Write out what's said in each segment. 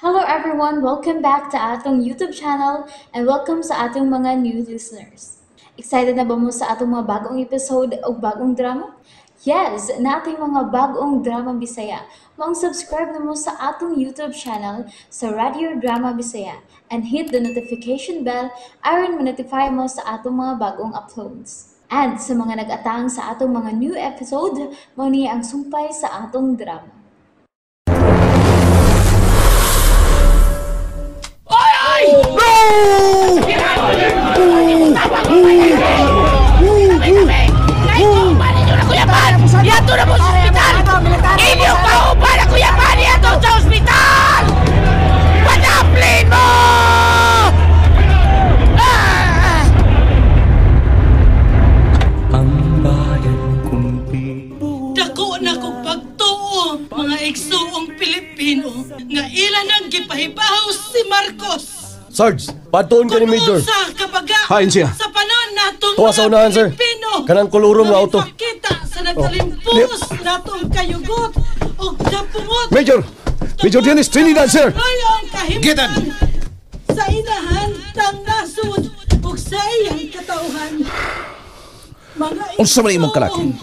Hello everyone! Welcome back to atong YouTube channel and welcome sa atong mga new listeners. Excited na ba mo sa atong mga bagong episode o bagong drama? Yes, na ating mga bagong drama Bisaya. Mag-subscribe na mo sa atong YouTube channel sa Radio Drama Bisaya and hit the notification bell aron ma-notify mo sa atong mga bagong uploads. And sa mga nag-atang sa atong mga new episode, mao niya ang sumpay sa atong drama. Yato na mo sa ospital! Inyo ka upan ako yaman yato sa ospital! Padaplin mo! Ang bayan kumpi. Dako na kong pagtuo, mga igsuong Pilipino, nga ilan ang gipahibaw si Marcos. Sarge, patuon ka ni Major. Kuno sa kabaga, Hain siya. sa panon natong Tuwa sa unahan, sir. Pilipino. Kanang kulurom nga auto. Nakipakita sa nagkalimpus natong kayugot o kapungot. Major Dennis Trinidad, sir. Gitan! Sa inahan, tang nasud, ug sa iyang katauhan. Mga Unsa man imong kalaki?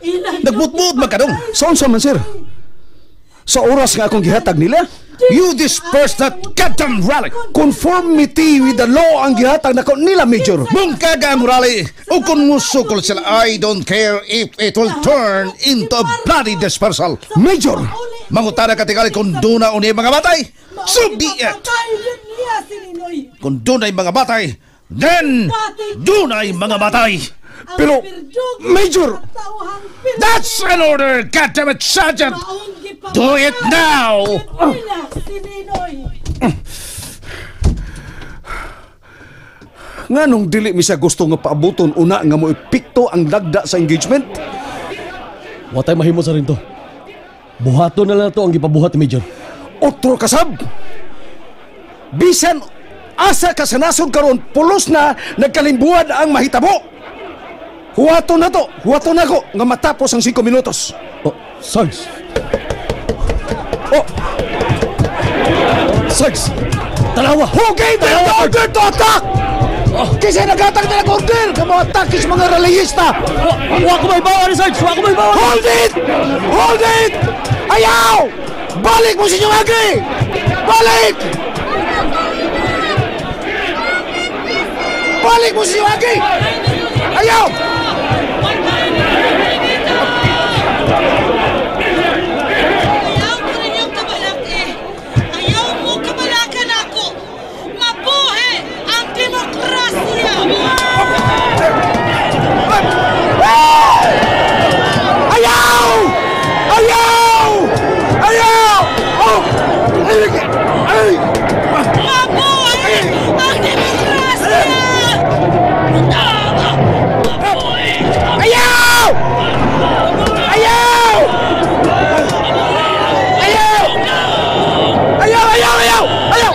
ilang Nagbutbut magkadong. Saan man, sir? Sa oras nga akong gihatag nila, You dispersed that goddamn rally. conformity with the law ang gihatag na ko nila, Major. Mungkaga ang rally. O kung musukol sila, I don't care if it will turn into a bloody dispersal. Major! Mangutana ka tingali kung doon na unay mga batay. So be it. Kung doon ay mga batay, then doon ay mga batay. Pero, Major! That's an order, goddammit, Sergeant. Do it now. Nga nung dili mi siya gusto nga paabuton una nga mo ipikto ang dagda sa engagement? Watay mahimo sa rin to. Buhato na lang to ang gipabuhat ni Major. Otro kasab! Bisan asa ka sa nasod karon pulos na nagkalimbuad ang mahitabo! Huwato na to! Huwato na ko nga matapos ang 5 minutos! Oh, Sarge! Oh! Sarge! Talawa! Who gave them the order to attack? Kasi nagatang na nag-order ka mga attack sa mga relayista! Huwag ko may bawa ni Sarge! Huwag ko may bawa! Hold it! Hold it! Ayaw! Balik mo si inyong agi! Balik! Balik mo si inyong agi! Ayaw! Ayaw mo ninyong kabalaki. Ayaw mo kabalakan ako. Mabuhi ang demokrasya! Ayaw! Ayaw! Ayaw! Oh! Ay! Ay! Mabuhi ang demokrasya! Ayaw! Ayaw! Ayaw! Ayaw! Ayaw! Ayaw! Ayaw!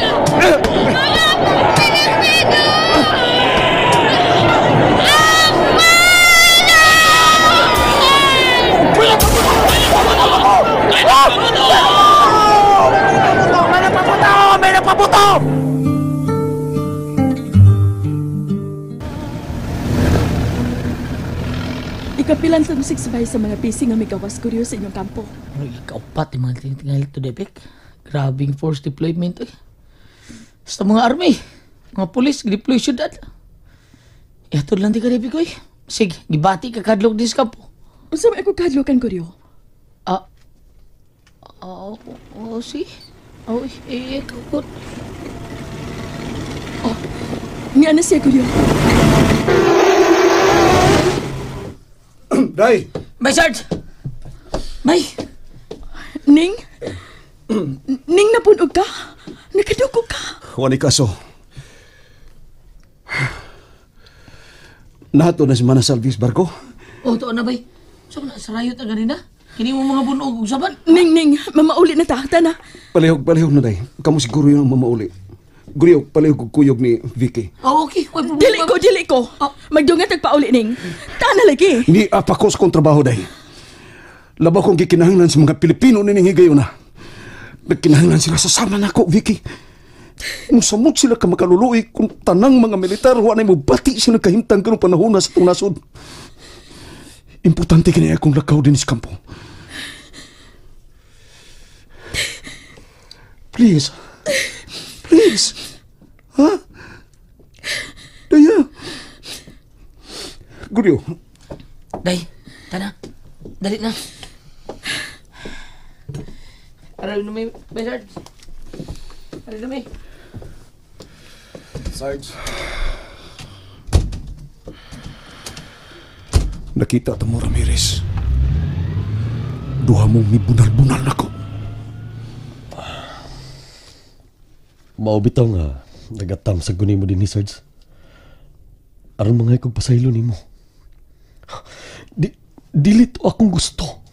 May nagpaputo! Ikapilan sa musik sabay sa mga PC nga may gawas kuryo sa inyong kampo. Ay, kaupat yung mga tinggal ito, Depek. Grabing force deployment, eh. Basta mga army, mga polis, deploy syudad. Ihatod lang di ka, Depek, eh. Sige, gibati ka kadlog din sa kampo. Unsa may ako kadlokan kuryo? Si. Kakot. Nga na siya kuryo. Day! May Sarge! May! Ning? Ning napunog ka? Nakadugo ka? Wani kaso. Nato na si Mana Salvis Barko. To na, bay. So, nasarayot na ganina? Kini mo mga bunog ug saban? Ning, mamauli na ta, na. Palihog na day. Kamu siguro yung mamauli. Guriyo, palihog kuyog ni Vicky. Okay. Uy, problema. Dili ko. Magdungat agpauli ning. Tana lagi. Ni apakos kong trabaho day. Labaw kong gikinahanglan sa mga Pilipino nining higayon na. Nagkinahanglan sila sa sama nako, Vicky. Musamot sila ka makaluluoy kung tanang mga militar wa na mo bati sila kahimtang kanong panahon na sa itong nasod. Importante kini akong lakaw din sa kampo. Please. Please. Ha? Daya. Guryo. Day, tana. Dali na. Aral na may Sarge. Aral na may. Sarge. Nakita mo, Ramirez. Duha mong mibunal-bunal na ko. Maubitaw nga, nagatam sa guni mo din ni Sarge. Aron mga ikog pasaylo ni mo. Dili to akong gusto.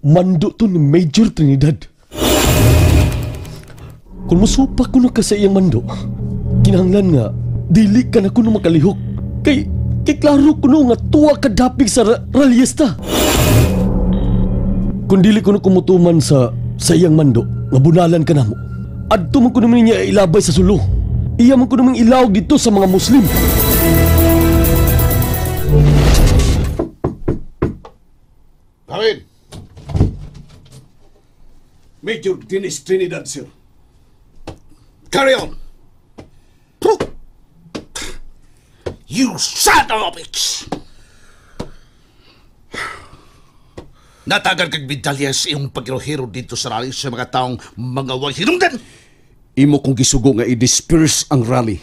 Mando to ni Major Trinidad. Kung masupa ko na ka sa iyang mando, kinahanglan nga, dili ka na ko na makalihok. Kay klaro ko na nga tuwa ka dapig sa ralyesta. Kung dili ko na kumutuman sa iyang mando, nga bunalan ka na mo. Adto man ko naman niya ilabay sa sulo. Iya man ko naman ilawag dito sa mga Muslim. Kawin! Major Dennis Trinidad, sir. Carry on! You son of a bitch! Natagan kag medalya sa iyong paghirohiro dito sa rally sa mga taong mga way hinungdan! Imo kong gisugo nga i-disperse ang rally.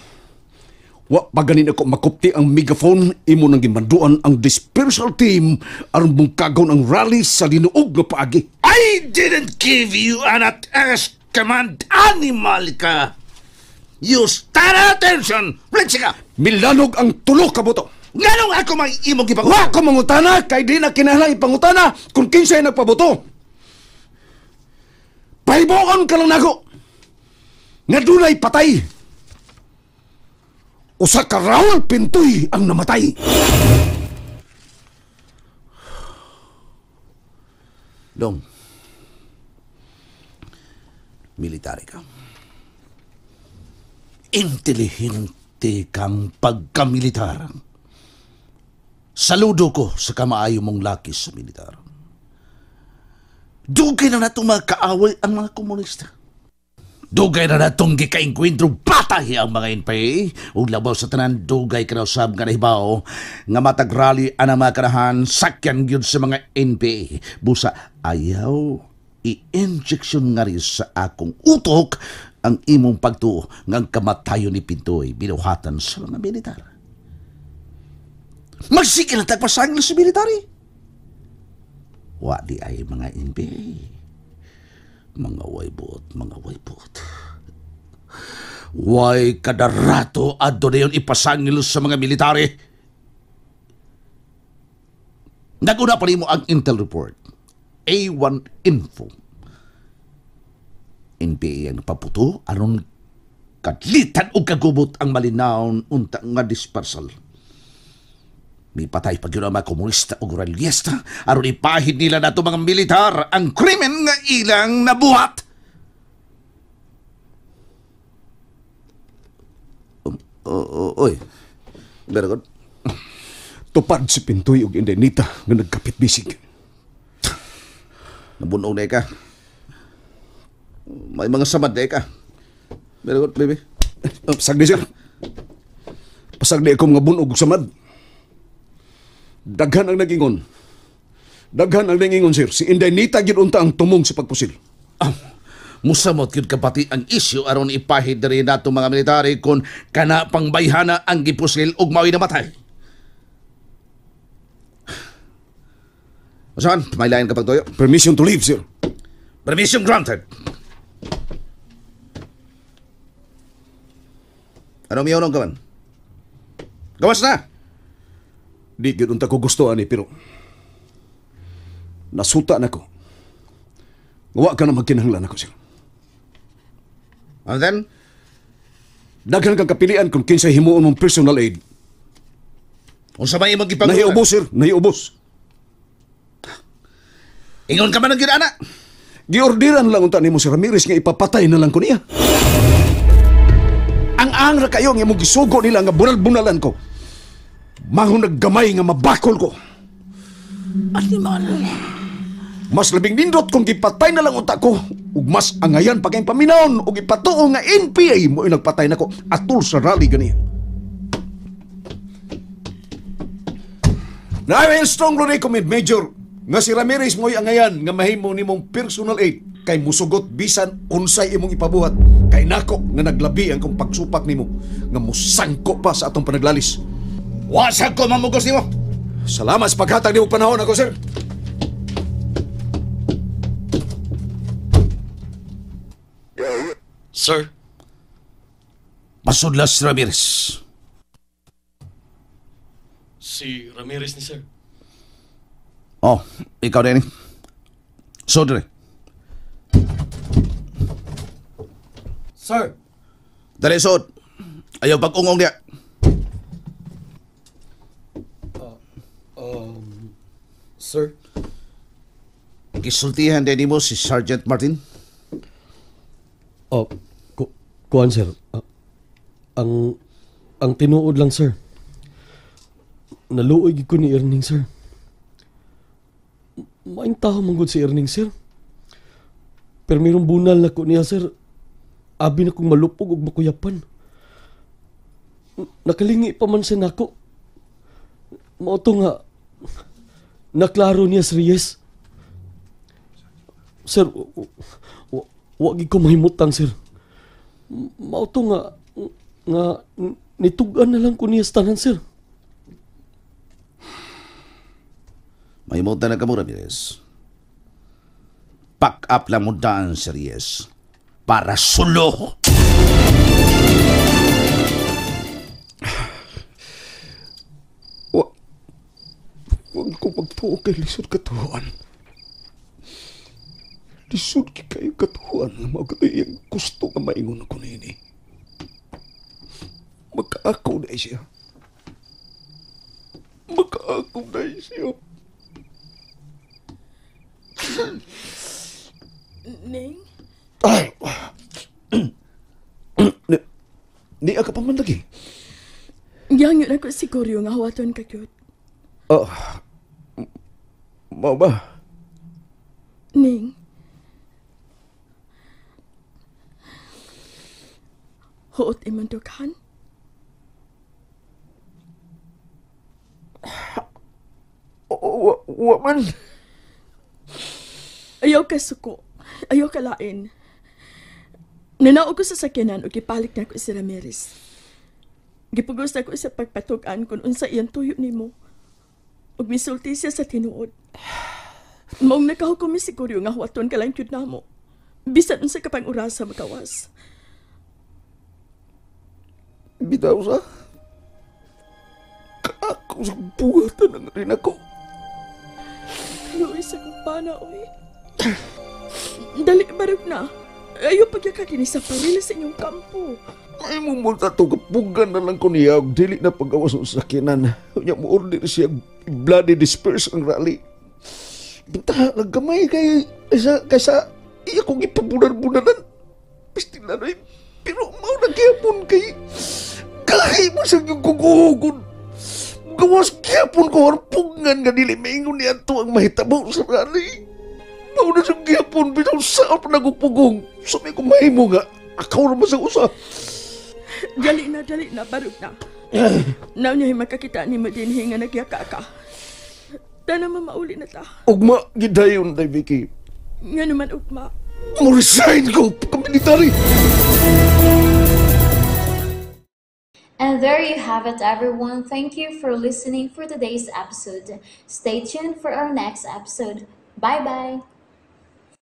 Wa pa ganin ako makupti ang megaphone, imo nang gimanduan ang dispersal team aron bungkagon ang rally sa linuog nga paagi. I didn't give you an at-ask command, animal ka! You stand attention! Blitsi ka! Milanog ang tulo ka boto. Nganong ako may imong Wa gipag- ko mangutana kay di na kinahanglan ipangutana kung kinsay nagpaboto. Pahibuon ka lang nako. Nga dunay patay. Usa ka Raul Pintoy ang namatay. Dong, military ka. Intelihente kang pagkamilitar. Saludo ko sa kamaayo mong laki sa militar. Dugay na natong mga kaaway ang mga komunista. Dugay na natong gikainkwentro batay ang mga NPA. Ug labaw sa tanan, dugay kanausab nga nahibaw nga matag rally ang mga kanahan sakyan gyud sa mga NPA. Busa ayaw i-injection nga rin sa akong utok ang imong pagtuo ngang kamatayon ni Pintoy binuhatan sa mga militar. Magsige na tagpasangil sa military. Wa di ay mga NPA. Mga waybot, mga waybot. Way kadarato adto na yun ipasangil sa mga military. Naguna pa rin mo ang intel report. A1 Info. NPA ang paputo aron kadlitan o kagubot ang malinawon unta nga dispersal. May patay pag yun ang mga komunista o ralyesta aron ipahid nila na mga militar ang krimen nga ilang nabuhat. Oy, very good. Tupad si Pintoy ug Indenita nga nagkapit bisig. Nabunog na ka. May mga samad na ka. Very good, baby. Pasag di, sir. Pasag di ako mga bunog ug samad. Daghan ang nagingon. Daghan ang nagingon, sir. Si Indenita gyud unta ang tumong sa pagpusil. Musamot yun kapati ang isyu aron ipahid na rin nato mga military kung kana pang bayhana ang gipusil ug mao'y namatay. Saan? May lain kapag toyo? Permission to leave, sir. Permission granted. Ano miyonong ka man? Gawas na! Di gyud unta ko gusto ani pero nasuta na ko. Wa ka na magkinahanglan ako, sir. And then? Daghan kang kapilian kung kinsay himuon mong personal aid. Kung sa may imong gipag- Nahiubos, sir. Nahiubos. Ingon ka man ang ginana? Giordiran lang unta nimo si Ramirez nga ipapatay na lang ko niya. Ang ra kayo nga mong gisugo nila nga bunal-bunalan ko. Mahon naggamay nga mabakol ko. Animal. Mas labing nindot kung gipatay na lang unta ko ug mas angayan pa kayong paminaon ug ipatuo nga NPA mo nagpatay nako atul sa rally ganiya. Na I strongly recommend Major nga si Ramirez mo'y angayan nga mahimo nimong personal aid kay musugot bisan unsay imong ipabuhat kay nako nga naglabi ang kong pagsupak nimo nga musangko pa sa atong panaglalis. Wasag ko mamugos nimo. Salamat sa paghatag nimo panahon ako, sir. Sir? Pasudlas Ramirez. Si Ramirez ni sir. Oh, ikaw din. Sodre. Sir? Dali sod. Ayaw pag-ungong niya. Sir? Gisultihan din mo si Sergeant Martin. Oh, kuan sir. Ang tinuod lang sir. Naluoy ko ni Erning sir. Maing tao manggod si Erning sir. Pero mayroong bunal na ko niya sir. Abi na kong malupog ug makuyapan. Nakalingi pa man siya nako. Mauto nga naklaro niya si Reyes. Sir, wag ko mahimutang sir. Mauto nga nitugan na lang ko niya sa tanan sir. Mahimutan na ka mo, Ramirez. Pack up lang mo daan, Reyes. Para sulo. Huwag ko magtuo kay lisod katuhan. Lisod kayo katuhan nga magkatay ang gusto nga maingon ako na ini. Magkaakaw na siya. Magkaakaw na siya. Ning? Ay! Di ka pa man lagi. Yang yun ako siguro nga hawaton ka kyut. Mau ba? Ning? Huot imong dughan? Wa man. Ayaw ka suko. Ayaw ka lain. Nanao ko sa sakyanan o gipalit na ko si Ramirez. Gipugos na ko sa pagpatugan kung unsa iyang tuyo nimo. Ug misulti siya sa tinuod. Maong nakahukom mi siguro nga huwaton ka lang yun na mo. Bisan unsa ka pang urasa makawas. Bitaw sa? Ako sa buhatan ang rin ako. Luis sa kumpana, oy. Dali, barog na. Ayaw pagyakakini sa parila sa inyong kampo. Ay mo mo ito, kapugan na lang ko niya. Dili na pag-awas sa sakinan. Kanya mo order siya bloody disperse ang rally. Binta, naggamay kaysa iya kong ipabunan-bunanan. Pistila na yun. Pero mau nagyapon kay mo sa iyong kuguhugon. Gawas gyapon ko harpungan nga dili maingon niya ito ang mahitabo sa rally. Mau na siyang gyapon, bitaw saan pa nagupugong. Sabi ko mahimo nga, akaw naman sa usa. Dali na, barog na. Now niya makakita ni mo din nga nagyaka ka. Tana mauli na ta. Ugma, gidayon, day Vicky. Nga naman ugma. Mo resign ko, pagka-military. And there you have it, everyone. Thank you for listening for today's episode. Stay tuned for our next episode. Bye-bye.